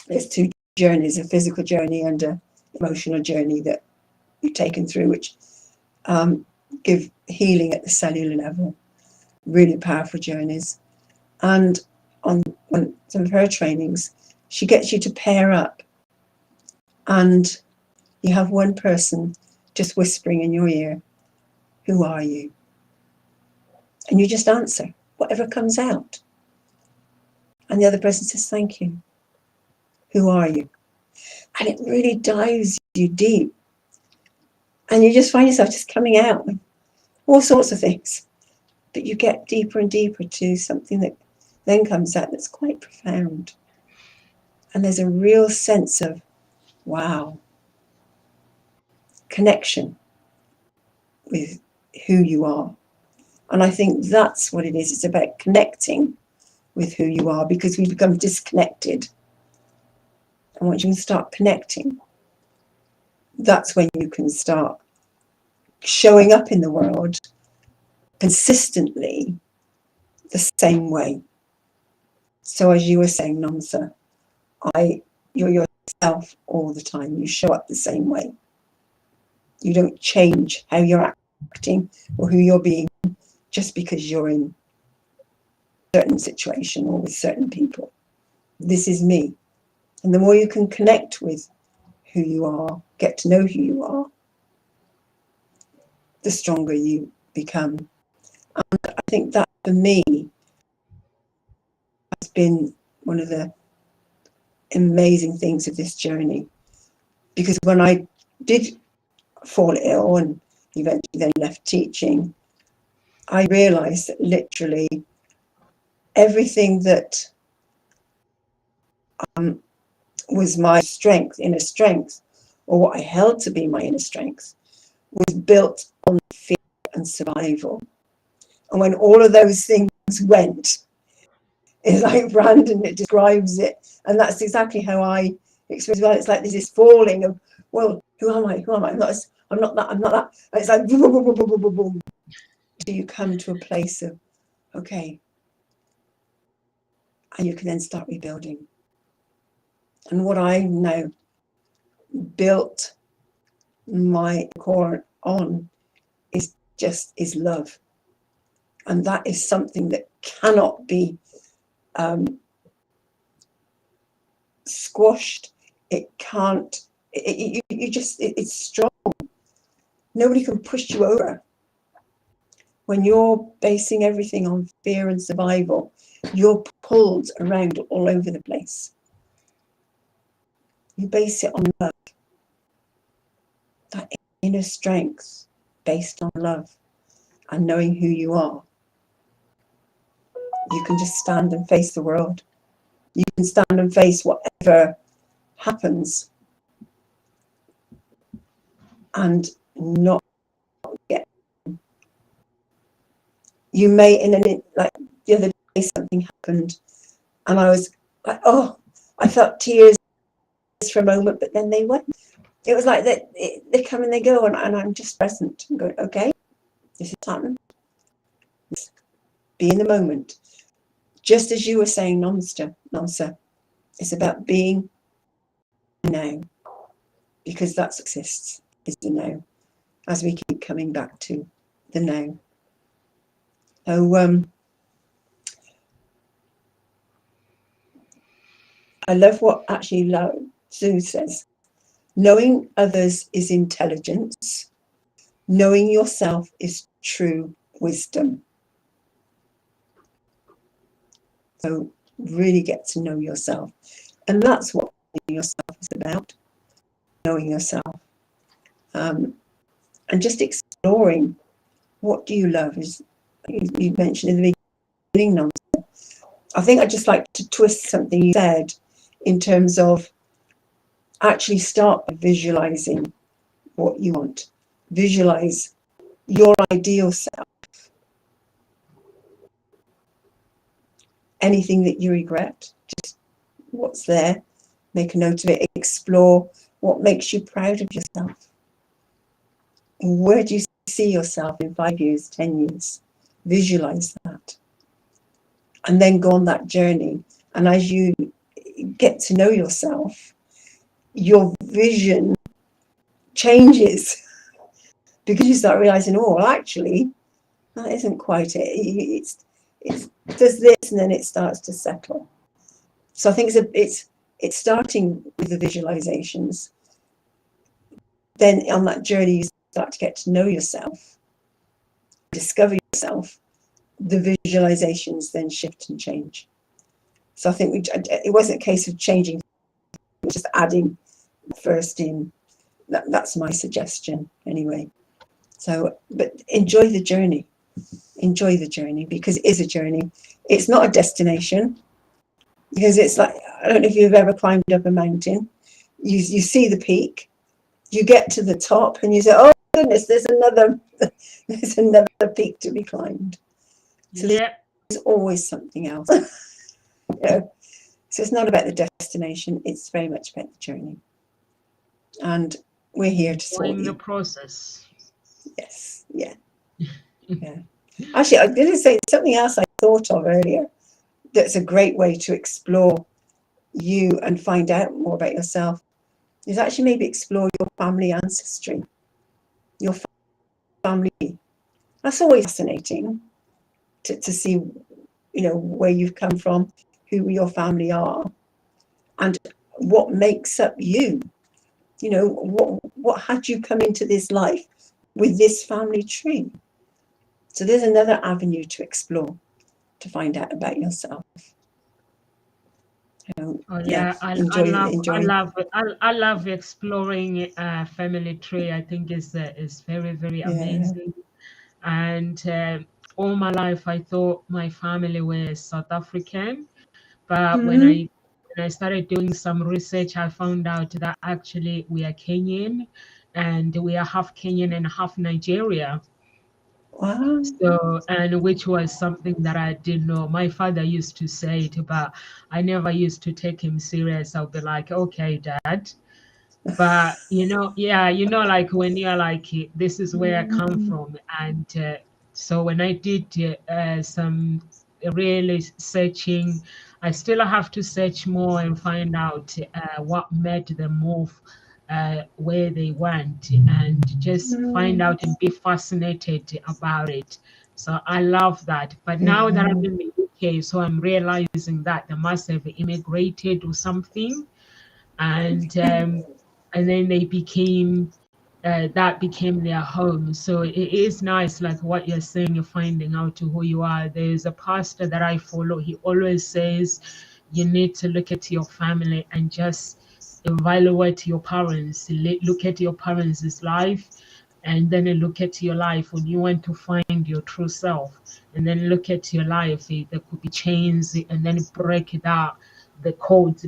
There's 2 journeys, a physical journey and an emotional journey that we've taken through, which give healing at the cellular level, really powerful journeys. And on some of her trainings, she gets you to pair up and you have one person just whispering in your ear, who are you? And you just answer whatever comes out. And the other person says, thank you. Who are you? And it really dives you deep. And you just find yourself just coming out with all sorts of things. But you get deeper and deeper to something that then comes out that's quite profound. And there's a real sense of, wow, connection with who you are. And I think that's what it is. It's about connecting with who you are, because we become disconnected And once you can start connecting, that's when you can start showing up in the world consistently the same way. So as you were saying, Namsa, you're yourself all the time. You show up the same way. You don't change how you're acting or who you're being just because you're in a certain situation or with certain people. This is me. And the more you can connect with who you are, get to know who you are, the stronger you become. And I think that for me has been one of the amazing things of this journey. Because when I did fall ill and eventually then left teaching, I realized that literally everything that was my inner strength, or what I held to be my inner strength, was built on fear and survival. And when all of those things went, it's like Brandon, it describes it. And that's exactly how I experience it. It's like there's this falling of, well, who am I? Who am I? I'm not that. And it's like boom, boom, boom, boom, boom, boom, boom. So you come to a place of, okay. And you can then start rebuilding. And what I now built my core on is love. And that is something that cannot be squashed. It can't, it's strong. Nobody can push you over. When you're basing everything on fear and survival, you're pulled around all over the place. You base it on love. That inner strength based on love and knowing who you are. You can just stand and face the world. You can stand and face whatever happens and not get. You may, like the other day, something happened and I was like, oh, I felt tears for a moment, but then they went. It was like they come and they go, and I'm just present. I'm going, okay, this is happening. Be in the moment. Just as you were saying, Nonsa, it's about being now, because that exists, is the now, as we keep coming back to the now. So I love what actually Lao Tzu says. Knowing others is intelligence. Knowing yourself is true wisdom. So really get to know yourself. And that's what knowing yourself is about. Knowing yourself. And just exploring, what do you love? As you mentioned in the beginning, Nonsa. I think I'd just like to twist something you said in terms of actually start visualizing what you want. Visualize your ideal self. Anything that you regret, just what's there, make a note of it. Explore what makes you proud of yourself. Where do you see yourself in 5 years, 10 years? Visualize that. And then go on that journey. And as you get to know yourself, your vision changes, because you start realizing, oh, well, actually, that isn't quite it. It does this, and then it starts to settle. So I think it's starting with the visualizations. Then on that journey, you start to get to know yourself, discover yourself. The visualizations then shift and change. So I think it wasn't a case of changing, it was just adding first in. That's my suggestion anyway. So, but enjoy the journey. Enjoy the journey, because it is a journey. It's not a destination, because it's like, I don't know if you've ever climbed up a mountain. You see the peak, you get to the top, and you say, oh goodness, there's another peak to be climbed. So yeah, there's always something else. You know, So it's not about the destination, it's very much about the journey. And we're here to support Enjoying the you. process. Yes, yeah, yeah. Actually, I didn't say something else I thought of earlier that's a great way to explore you and find out more about yourself is actually maybe explore your family ancestry, your family. That's always fascinating to see, you know, where you've come from, who your family are, and what makes up you. You know, what had you come into this life with this family tree? So there's another avenue to explore to find out about yourself. Oh Yeah, yeah, enjoy. I love exploring family tree. I think is very very Yeah. amazing. And all my life I thought my family was South African, but Mm-hmm. when I started doing some research, I found out that actually we are Kenyan, and we are half Kenyan and half Nigeria. Wow. So, and which was something that I didn't know. My father used to say it, but I never used to take him serious. I'll be like, okay, dad. But yeah, like when you're like, this is where I come from. And so when I did some really searching, I still have to search more and find out what made them move where they went, and just find out and be fascinated about it. So I love that. But now that I'm Yeah. in the UK, so I'm realizing that they must have immigrated or something, and then they became that became their home. So it is nice, like what you're saying, you're finding out who you are. There's a pastor that I follow. He always says you need to look at your family and just evaluate your parents. Look at your parents' life, and then look at your life when you want to find your true self, and then look at your life. There could be chains, and then break the codes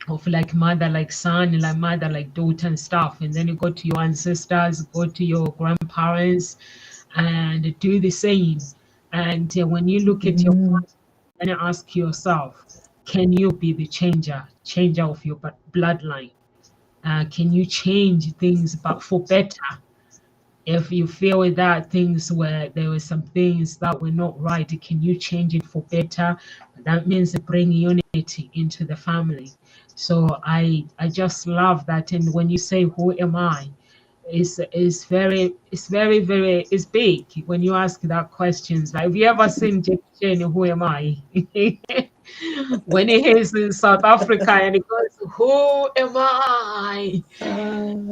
of like mother like son, like mother like daughter and stuff. And then you go to your ancestors, go to your grandparents, and do the same. And when you look at your Mm. past, then ask yourself, can you be the changer of your bloodline? Can you change things but for better? If you feel that things were there were some things that were not right, can you change it for better? That means bring unity into the family. So I just love that. And when you say who am I, it's very it's big when you ask that questions. Like, have you ever seen Jackie Chan, who am I? When he is in South Africa and he goes, who am I?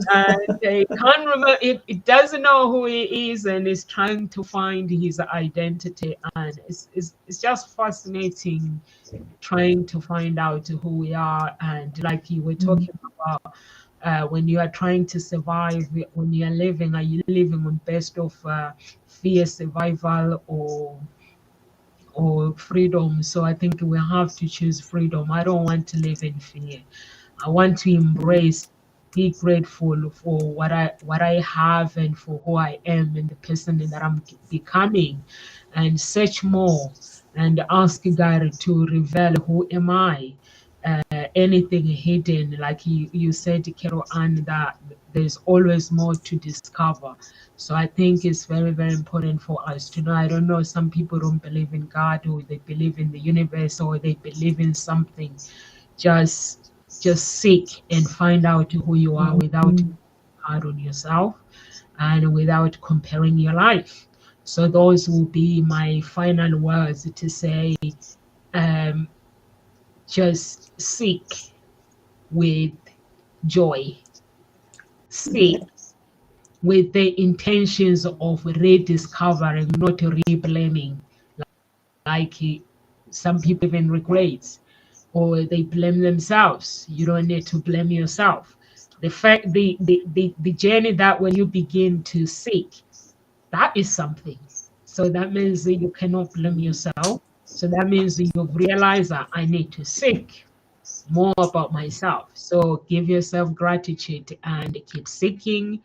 And they can't remember it doesn't know who he is, and is trying to find his identity. And it's just fascinating trying to find out who we are. And like you were Mm. talking about, when you are trying to survive, when you are living, are you living on best of fear, survival, or freedom? So I think we have to choose freedom. I don't want to live in fear. I want to embrace, be grateful for what I have and for who I am and the person that I'm becoming, and search more and ask God to reveal who am I. Anything hidden, like you said, Carol Ann, that there's always more to discover. So I think it's very, very important for us to know. I don't know, some people don't believe in God, or they believe in the universe, or they believe in something. Just seek and find out who you are without Mm. hard on yourself and without comparing your life. So those will be my final words to say, um, just seek with joy. Yeah. Seek with the intentions of rediscovering, not reblaming. Like some people even regrets, or they blame themselves. You don't need to blame yourself. The fact, the journey that when you begin to seek, that is something. So that means that you cannot blame yourself. So that means that you've realized that I need to seek more about myself. So give yourself gratitude and keep seeking,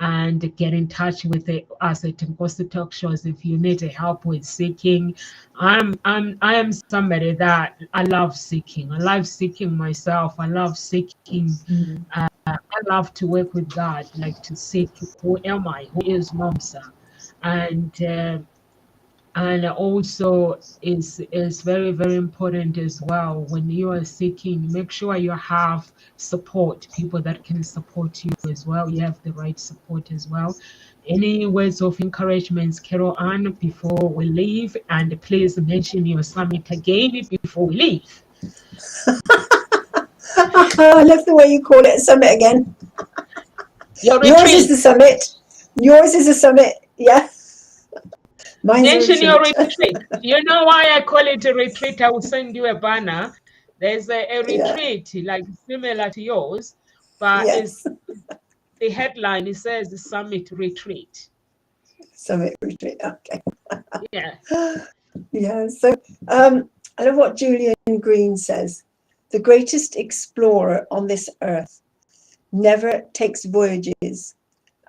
and get in touch with us at Tinkosi Talk Shows if you need help with seeking. I am somebody that I love seeking. I love seeking myself. I love seeking. Mm. I love to work with God, like to seek who am I, who is Momsa, and also is very very important as well. When you are seeking, make sure you have support, people that can support you as well. You have the right support as well. Any words of encouragements, Carol Ann, before we leave? And please mention your summit again before we leave. I love the way you call it a summit again. Your Yours is retreat. the summit. Yours is a summit. Yeah. Mine's a Mention your retreat. retreat. You know why I call it a retreat? I will send you a banner. There's a Yeah. retreat like similar to yours, but it's Yes. the headline. It says Summit Retreat. Summit retreat. Okay. Yeah. Yeah. So I love what Julian Green says. The greatest explorer on this earth never takes voyages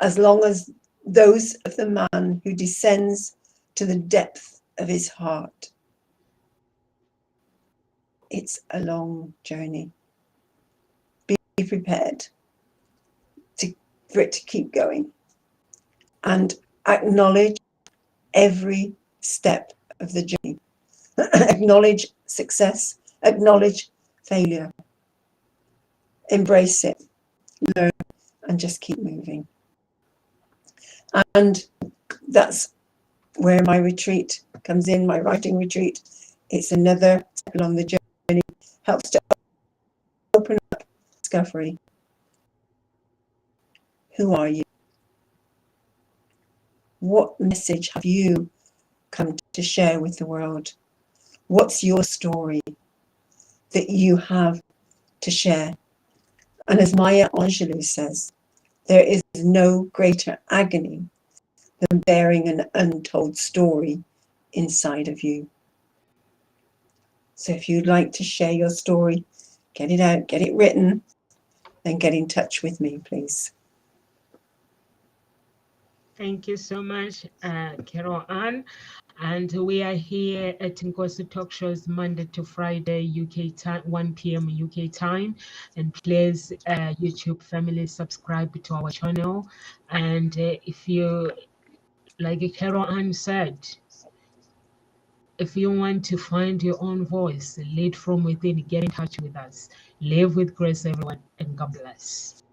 as long as those of the man who descends to the depth of his heart. It's a long journey. Be prepared for it to keep going and acknowledge every step of the journey. Acknowledge success, acknowledge failure, embrace it, learn, and just keep moving. And that's where my retreat comes in, my writing retreat. It's another step along the journey, helps to open up discovery. Who are you? What message have you come to share with the world? What's your story that you have to share? And as Maya Angelou says, there is no greater agony than bearing an untold story inside of you. So if you'd like to share your story, get it out, get it written, then get in touch with me, please. Thank you so much, Carol Ann. And we are here at Tinkosi Talk Shows Monday to Friday, UK time, 1 p.m. UK time. And please, YouTube family, subscribe to our channel. And if you, like Carol Ann said, if you want to find your own voice, lead from within, get in touch with us. Live with grace, everyone, and God bless.